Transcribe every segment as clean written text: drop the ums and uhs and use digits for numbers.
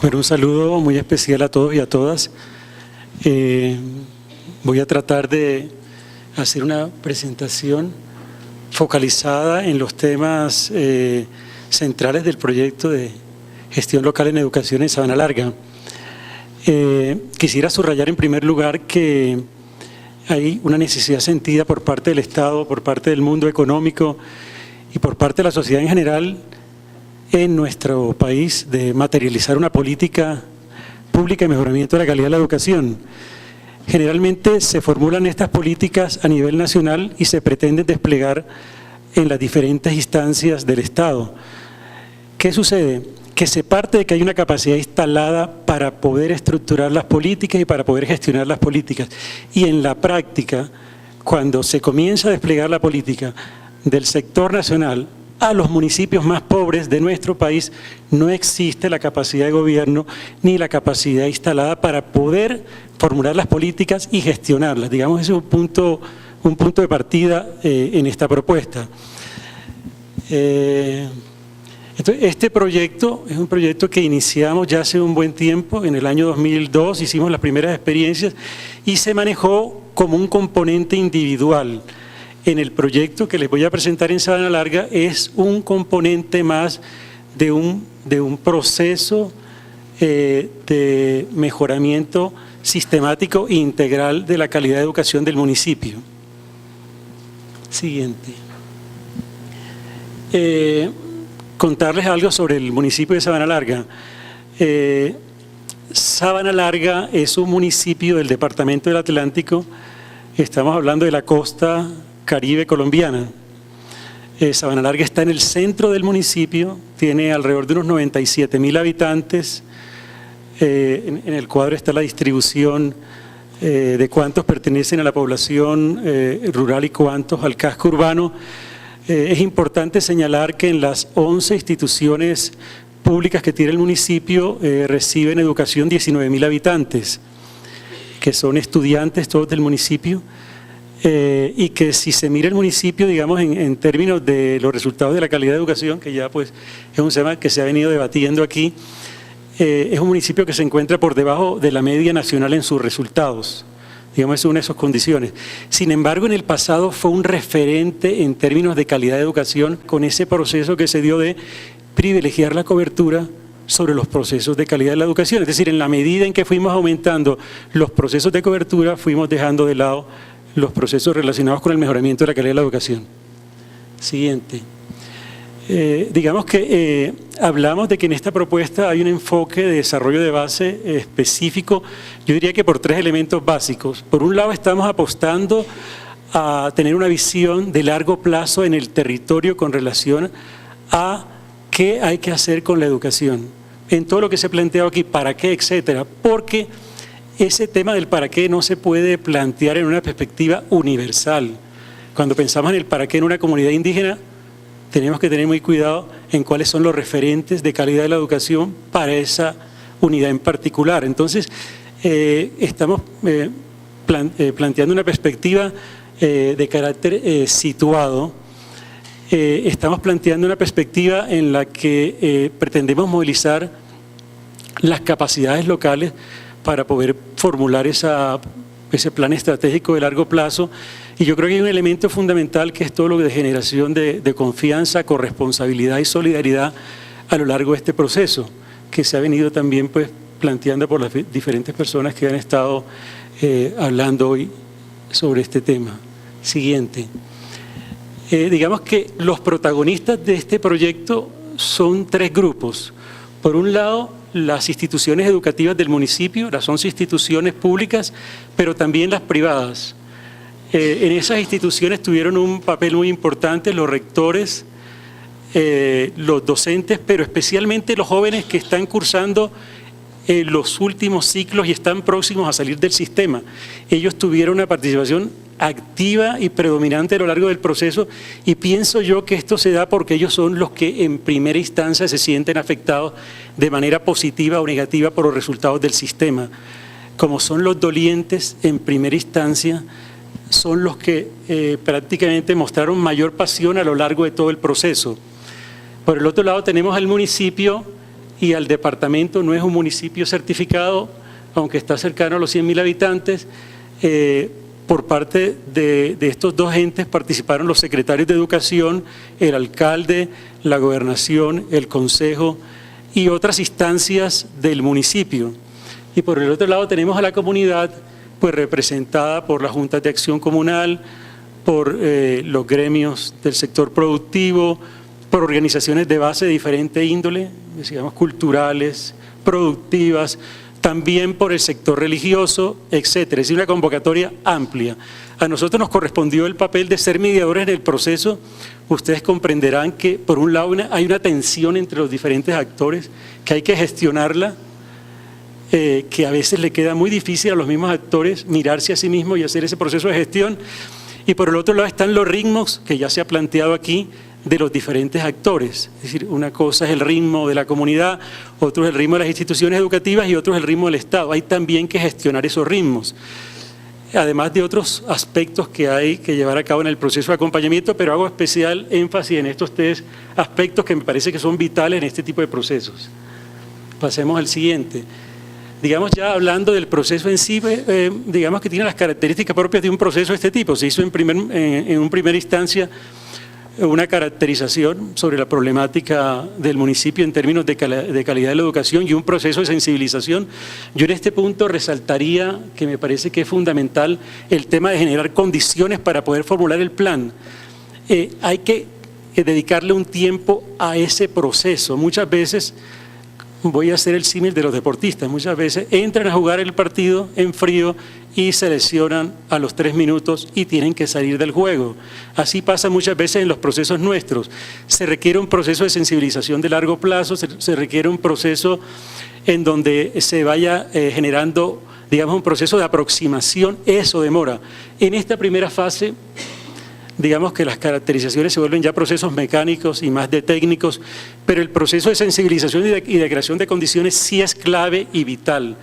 Bueno, un saludo muy especial a todos y a todas. Voy a tratar de hacer una presentación focalizada en los temas centrales del proyecto de gestión local en educación en Sabana Larga. Quisiera subrayar en primer lugar que hay una necesidad sentida por parte del Estado, por parte del mundo económico y por parte de la sociedad en general en nuestro país de materializar una política pública de mejoramiento de la calidad de la educación. Generalmente se formulan estas políticas a nivel nacional y se pretenden desplegar en las diferentes instancias del Estado. ¿Qué sucede? Que se parte de que hay una capacidad instalada para poder estructurar las políticas y para poder gestionar las políticas. Y en la práctica, cuando se comienza a desplegar la política del sector nacional a los municipios más pobres de nuestro país, no existe la capacidad de gobierno ni la capacidad instalada para poder formular las políticas y gestionarlas. Digamos, ese es un punto de partida en esta propuesta. Entonces, este proyecto es un proyecto que iniciamos ya hace un buen tiempo, en el año 2002 hicimos las primeras experiencias y se manejó como un componente individual. En el proyecto que les voy a presentar en Sabana Larga es un componente más de un proceso de mejoramiento sistemático e integral de la calidad de educación del municipio. Siguiente. Contarles algo sobre el municipio de Sabana Larga. Sabana Larga es un municipio del departamento del Atlántico. Estamos hablando de la costa Caribe colombiana. Sabana Larga está en el centro del municipio, tiene alrededor de unos 97.000 habitantes. En el cuadro está la distribución de cuántos pertenecen a la población rural y cuántos al casco urbano. Es importante señalar que en las 11 instituciones públicas que tiene el municipio reciben educación 19.000 habitantes, que son estudiantes todos del municipio. Y que si se mira el municipio, digamos, en términos de los resultados de la calidad de educación, que ya pues es un tema que se ha venido debatiendo aquí, es un municipio que se encuentra por debajo de la media nacional en sus resultados. Digamos, es una de sus condiciones. Sin embargo, en el pasado fue un referente en términos de calidad de educación con ese proceso que se dio de privilegiar la cobertura sobre los procesos de calidad de la educación. Es decir, en la medida en que fuimos aumentando los procesos de cobertura, fuimos dejando de lado los procesos relacionados con el mejoramiento de la calidad de la educación. Siguiente. Digamos que hablamos de que en esta propuesta hay un enfoque de desarrollo de base específico, yo diría que por 3 elementos básicos. Por un lado, estamos apostando a tener una visión de largo plazo en el territorio con relación a qué hay que hacer con la educación, en todo lo que se ha planteado aquí, para qué, etcétera, porque ese tema del para qué no se puede plantear en una perspectiva universal. Cuando pensamos en el para qué en una comunidad indígena, tenemos que tener muy cuidado en cuáles son los referentes de calidad de la educación para esa unidad en particular. Entonces, estamos planteando una perspectiva de carácter situado. Estamos planteando una perspectiva en la que pretendemos movilizar las capacidades locales para poder formular ese plan estratégico de largo plazo. Y yo creo que hay un elemento fundamental que es todo lo de generación de confianza, corresponsabilidad y solidaridad a lo largo de este proceso, que se ha venido también pues planteando por las diferentes personas que han estado hablando hoy sobre este tema. Siguiente. Digamos que los protagonistas de este proyecto son 3 grupos. Por un lado, las instituciones educativas del municipio, las 11 instituciones públicas, pero también las privadas. En esas instituciones tuvieron un papel muy importante los rectores, los docentes, pero especialmente los jóvenes que están cursando los últimos ciclos y están próximos a salir del sistema. Ellos tuvieron una participación activa y predominante a lo largo del proceso, y pienso yo que esto se da porque ellos son los que en primera instancia se sienten afectados de manera positiva o negativa por los resultados del sistema. Como son los dolientes en primera instancia, son los que prácticamente mostraron mayor pasión a lo largo de todo el proceso. Por el otro lado tenemos al municipio y al departamento. No es un municipio certificado, aunque está cercano a los 100.000 habitantes. Por parte de estos dos entes participaron los secretarios de Educación, el alcalde, la gobernación, el consejo y otras instancias del municipio. Y por el otro lado tenemos a la comunidad, pues representada por las juntas de acción comunal, por los gremios del sector productivo, por organizaciones de base de diferente índole, digamos culturales, productivas, también por el sector religioso, etcétera. Es decir, una convocatoria amplia. A nosotros nos correspondió el papel de ser mediadores en el proceso. Ustedes comprenderán que, por un lado, hay una tensión entre los diferentes actores que hay que gestionarla, que a veces le queda muy difícil a los mismos actores mirarse a sí mismos y hacer ese proceso de gestión. Y por el otro lado están los ritmos, que ya se ha planteado aquí, de los diferentes actores. Es decir, una cosa es el ritmo de la comunidad, otro es el ritmo de las instituciones educativas y otro es el ritmo del Estado. Hay también que gestionar esos ritmos, además de otros aspectos que hay que llevar a cabo en el proceso de acompañamiento, pero hago especial énfasis en estos tres aspectos que me parece que son vitales en este tipo de procesos. Pasemos al siguiente. Digamos, ya hablando del proceso en sí, digamos que tiene las características propias de un proceso de este tipo. Se hizo en primera instancia una caracterización sobre la problemática del municipio en términos de calidad de la educación y un proceso de sensibilización. Yo en este punto resaltaría que me parece que es fundamental el tema de generar condiciones para poder formular el plan. Hay que dedicarle un tiempo a ese proceso. Muchas veces, voy a hacer el símil de los deportistas, muchas veces entran a jugar el partido en frío y se lesionan a los 3 minutos y tienen que salir del juego. Así pasa muchas veces en los procesos nuestros. Se requiere un proceso de sensibilización de largo plazo, se requiere un proceso en donde se vaya generando, digamos, un proceso de aproximación. Eso demora. En esta primera fase, digamos que las caracterizaciones se vuelven ya procesos mecánicos y más de técnicos, pero el proceso de sensibilización y de creación de condiciones sí es clave y vital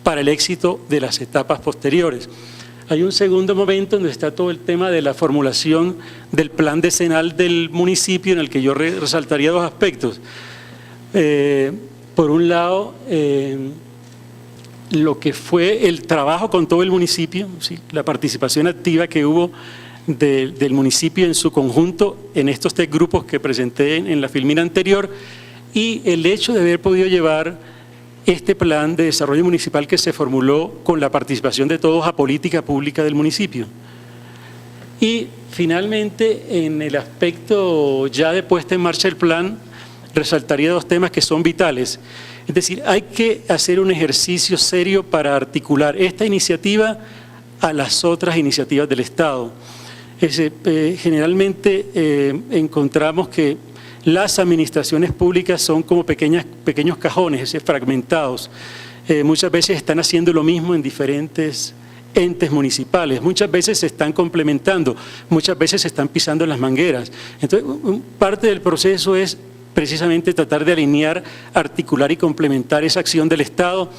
para el éxito de las etapas posteriores. Hay un segundo momento donde está todo el tema de la formulación del plan decenal del municipio, en el que yo resaltaría dos aspectos. Por un lado, lo que fue el trabajo con todo el municipio, ¿sí? La participación activa que hubo del municipio en su conjunto en estos 3 grupos que presenté en la filmina anterior, y el hecho de haber podido llevar este plan de desarrollo municipal que se formuló con la participación de todos a política pública del municipio. Y finalmente, en el aspecto ya de puesta en marcha del plan, resaltaría 2 temas que son vitales. Es decir, hay que hacer un ejercicio serio para articular esta iniciativa a las otras iniciativas del Estado. Generalmente encontramos que las administraciones públicas son como pequeños cajones, fragmentados. Muchas veces están haciendo lo mismo en diferentes entes municipales, muchas veces se están complementando, muchas veces se están pisando en las mangueras. Entonces, parte del proceso es precisamente tratar de alinear, articular y complementar esa acción del Estado.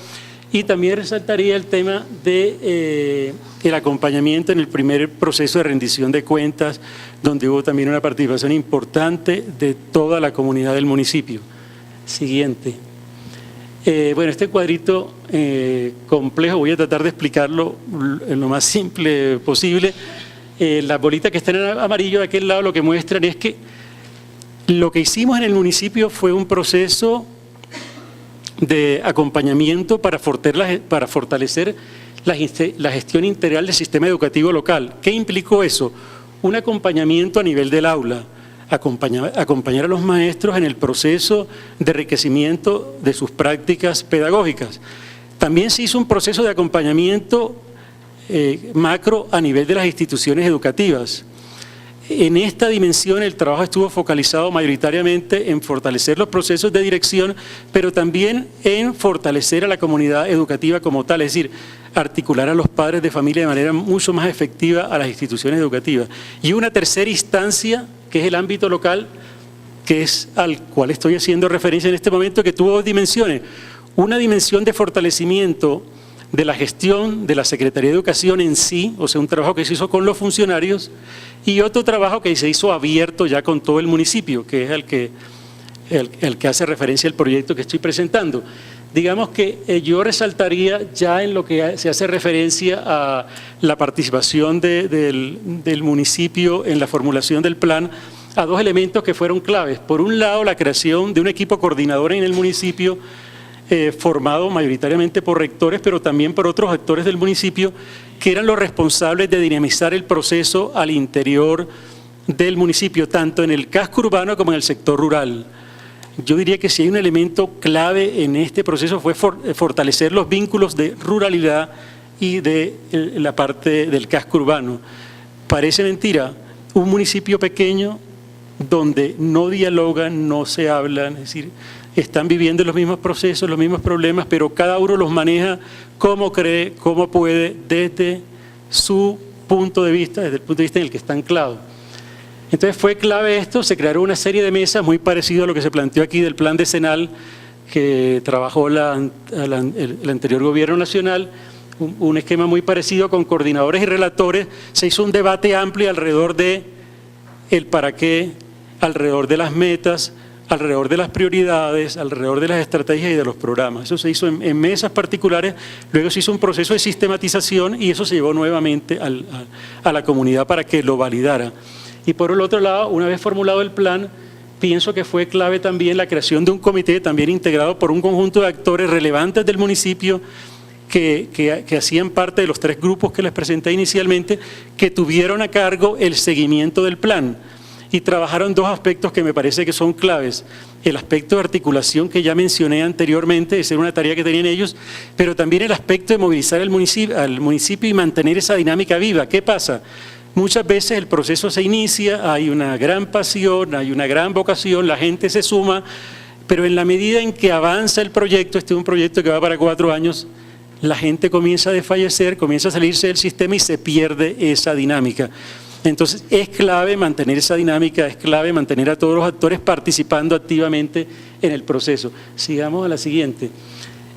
Y también resaltaría el tema de el acompañamiento en el primer proceso de rendición de cuentas, donde hubo también una participación importante de toda la comunidad del municipio. Siguiente. Bueno, este cuadrito complejo, voy a tratar de explicarlo en lo más simple posible. Las bolitas que están en amarillo de aquel lado lo que muestran es que lo que hicimos en el municipio fue un proceso de acompañamiento para fortalecer la gestión integral del sistema educativo local. ¿Qué implicó eso? Un acompañamiento a nivel del aula, acompañar a los maestros en el proceso de enriquecimiento de sus prácticas pedagógicas. También se hizo un proceso de acompañamiento macro a nivel de las instituciones educativas. En esta dimensión el trabajo estuvo focalizado mayoritariamente en fortalecer los procesos de dirección, pero también en fortalecer a la comunidad educativa como tal, es decir, articular a los padres de familia de manera mucho más efectiva a las instituciones educativas. Y una tercera instancia, que es el ámbito local, que es al cual estoy haciendo referencia en este momento, que tuvo dos dimensiones. Una dimensión de fortalecimiento de la gestión de la Secretaría de Educación en sí, o sea, un trabajo que se hizo con los funcionarios, y otro trabajo que se hizo abierto ya con todo el municipio, que es el que hace referencia al proyecto que estoy presentando. Digamos que yo resaltaría ya en lo que se hace referencia a la participación del municipio en la formulación del plan, a dos elementos que fueron claves. Por un lado, la creación de un equipo coordinador en el municipio, formado mayoritariamente por rectores, pero también por otros actores del municipio, que eran los responsables de dinamizar el proceso al interior del municipio, tanto en el casco urbano como en el sector rural. Yo diría que si hay un elemento clave en este proceso fue fortalecer los vínculos de ruralidad y de la parte del casco urbano. Parece mentira, un municipio pequeño donde no dialogan, no se hablan, es decir, están viviendo los mismos procesos, los mismos problemas, pero cada uno los maneja como cree, como puede, desde su punto de vista, desde el punto de vista en el que está anclado. Entonces fue clave esto, se crearon una serie de mesas muy parecido a lo que se planteó aquí del plan decenal que trabajó el anterior gobierno nacional, un esquema muy parecido con coordinadores y relatores. Se hizo un debate amplio alrededor de el para qué, alrededor de las metas, alrededor de las prioridades, alrededor de las estrategias y de los programas. Eso se hizo en mesas particulares, luego se hizo un proceso de sistematización y eso se llevó nuevamente a la comunidad para que lo validara. Y por el otro lado, una vez formulado el plan, pienso que fue clave también la creación de un comité también integrado por un conjunto de actores relevantes del municipio que hacían parte de los tres grupos que les presenté inicialmente, que tuvieron a cargo el seguimiento del plan. Y trabajaron dos aspectos que me parece que son claves. El aspecto de articulación que ya mencioné anteriormente, esa era una tarea que tenían ellos, pero también el aspecto de movilizar al municipio y mantener esa dinámica viva. ¿Qué pasa? Muchas veces el proceso se inicia, hay una gran pasión, hay una gran vocación, la gente se suma, pero en la medida en que avanza el proyecto, este es un proyecto que va para 4 años, la gente comienza a desfallecer, comienza a salirse del sistema y se pierde esa dinámica. Entonces es clave mantener esa dinámica, es clave mantener a todos los actores participando activamente en el proceso. Sigamos a la siguiente.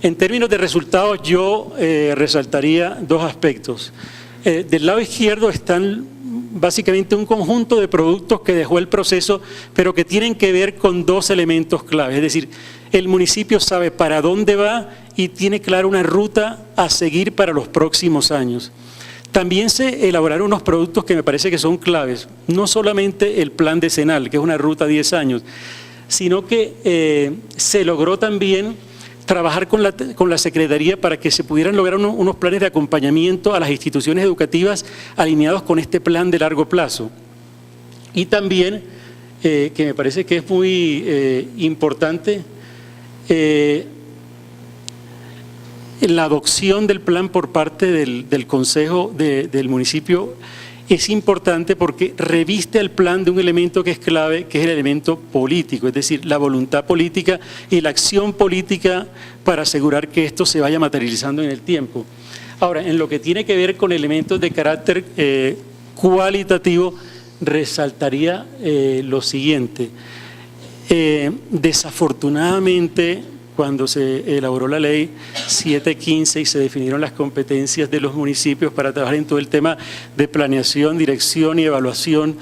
En términos de resultados yo resaltaría dos aspectos. Del lado izquierdo están básicamente un conjunto de productos que dejó el proceso, pero que tienen que ver con dos elementos claves. Es decir, el municipio sabe para dónde va y tiene clara una ruta a seguir para los próximos años. También se elaboraron unos productos que me parece que son claves, no solamente el plan decenal, que es una ruta a 10 años, sino que se logró también trabajar con la Secretaría para que se pudieran lograr unos planes de acompañamiento a las instituciones educativas alineados con este plan de largo plazo. Y también, que me parece que es muy importante, la adopción del plan por parte del Consejo del municipio es importante porque reviste el plan de un elemento que es clave, que es el elemento político, es decir, la voluntad política y la acción política para asegurar que esto se vaya materializando en el tiempo. Ahora, en lo que tiene que ver con elementos de carácter cualitativo, resaltaría lo siguiente. Desafortunadamente, cuando se elaboró la ley 715 y se definieron las competencias de los municipios para trabajar en todo el tema de planeación, dirección y evaluación,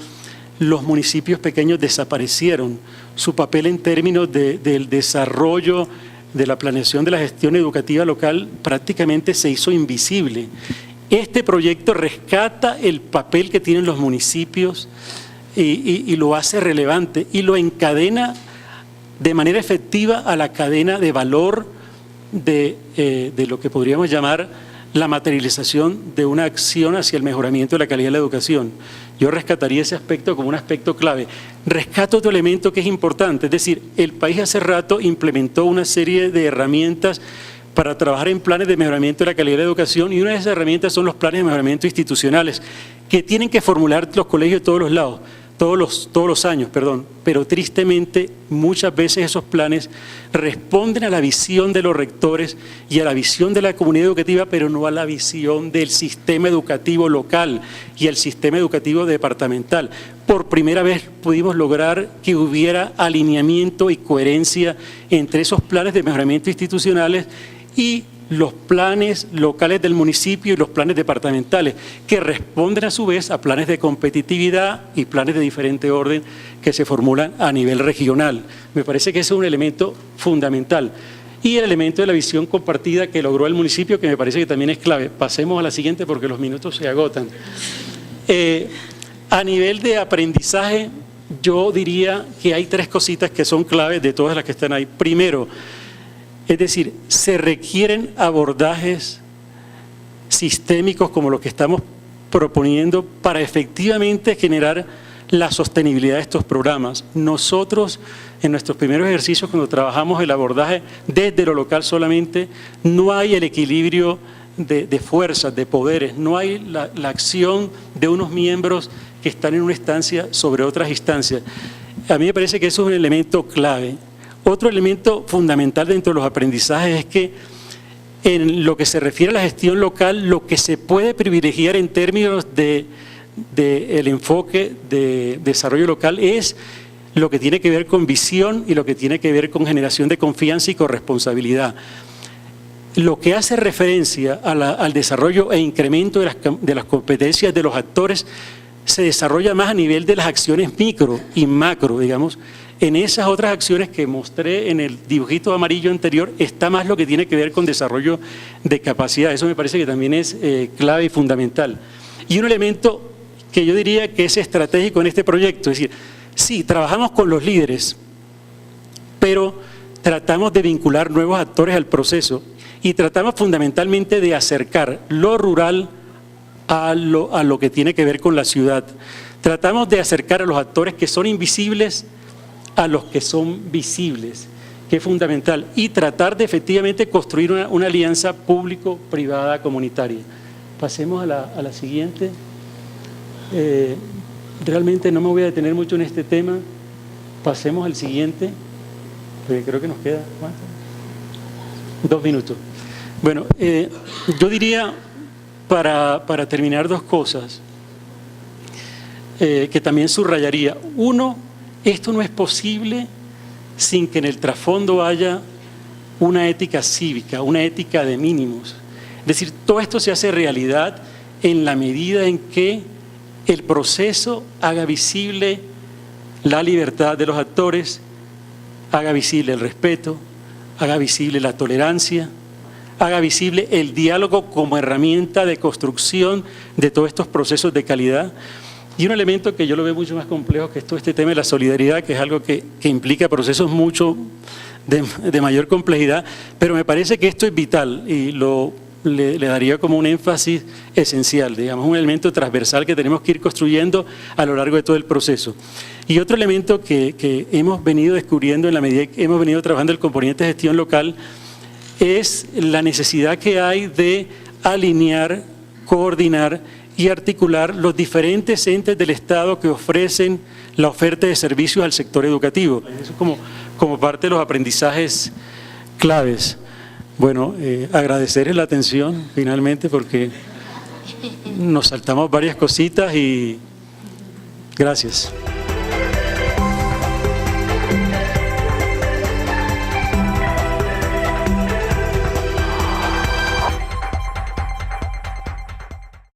los municipios pequeños desaparecieron. Su papel en términos del desarrollo de la planeación de la gestión educativa local prácticamente se hizo invisible. Este proyecto rescata el papel que tienen los municipios y lo hace relevante y lo encadena de manera efectiva a la cadena de valor de lo que podríamos llamar la materialización de una acción hacia el mejoramiento de la calidad de la educación. Yo rescataría ese aspecto como un aspecto clave. Rescato otro elemento que es importante, es decir, el país hace rato implementó una serie de herramientas para trabajar en planes de mejoramiento de la calidad de la educación, y una de esas herramientas son los planes de mejoramiento institucionales, que tienen que formular los colegios de todos los lados, todos los años, pero tristemente muchas veces esos planes responden a la visión de los rectores y a la visión de la comunidad educativa, pero no a la visión del sistema educativo local y el sistema educativo departamental. Por primera vez pudimos lograr que hubiera alineamiento y coherencia entre esos planes de mejoramiento institucionales y los planes locales del municipio y los planes departamentales, que responden a su vez a planes de competitividad y planes de diferente orden que se formulan a nivel regional. Me parece que ese es un elemento fundamental. Y el elemento de la visión compartida que logró el municipio, que me parece que también es clave. Pasemos a la siguiente porque los minutos se agotan. A nivel de aprendizaje, yo diría que hay 3 cositas que son claves de todas las que están ahí. Primero, es decir, se requieren abordajes sistémicos como los que estamos proponiendo para efectivamente generar la sostenibilidad de estos programas. Nosotros, en nuestros primeros ejercicios, cuando trabajamos el abordaje desde lo local solamente, no hay el equilibrio de fuerzas, de poderes, no hay la acción de unos miembros que están en una instancia sobre otras instancias. A mí me parece que eso es un elemento clave. Otro elemento fundamental dentro de los aprendizajes es que en lo que se refiere a la gestión local, lo que se puede privilegiar en términos del enfoque de desarrollo local es lo que tiene que ver con visión y lo que tiene que ver con generación de confianza y corresponsabilidad. Lo que hace referencia al desarrollo e incremento de las competencias de los actores se desarrolla más a nivel de las acciones micro y macro, digamos. En esas otras acciones que mostré en el dibujito amarillo anterior está más lo que tiene que ver con desarrollo de capacidad. Eso me parece que también es clave y fundamental. Y un elemento que yo diría que es estratégico en este proyecto, es decir, sí, trabajamos con los líderes, pero tratamos de vincular nuevos actores al proceso y tratamos fundamentalmente de acercar lo rural a lo que tiene que ver con la ciudad. Tratamos de acercar a los actores que son invisibles a los que son visibles, que es fundamental, y tratar de efectivamente construir una alianza público-privada comunitaria. Pasemos a la siguiente. Realmente no me voy a detener mucho en este tema. Pasemos al siguiente, porque creo que nos queda, ¿cuánto? 2 minutos. Bueno, yo diría, para terminar, 2 cosas que también subrayaría. Uno, esto no es posible sin que en el trasfondo haya una ética cívica, una ética de mínimos. Es decir, todo esto se hace realidad en la medida en que el proceso haga visible la libertad de los actores, haga visible el respeto, haga visible la tolerancia, haga visible el diálogo como herramienta de construcción de todos estos procesos de calidad. Y un elemento que yo lo veo mucho más complejo que es todo este tema de la solidaridad, que es algo que implica procesos mucho de mayor complejidad, pero me parece que esto es vital y le daría como un énfasis esencial, digamos, un elemento transversal que tenemos que ir construyendo a lo largo de todo el proceso. Y otro elemento que hemos venido descubriendo en la medida que hemos venido trabajando el componente de gestión local es la necesidad que hay de alinear, coordinar y articular los diferentes entes del Estado que ofrecen la oferta de servicios al sector educativo. Eso es como parte de los aprendizajes claves. Bueno, agradecerles la atención finalmente porque nos saltamos varias cositas y gracias.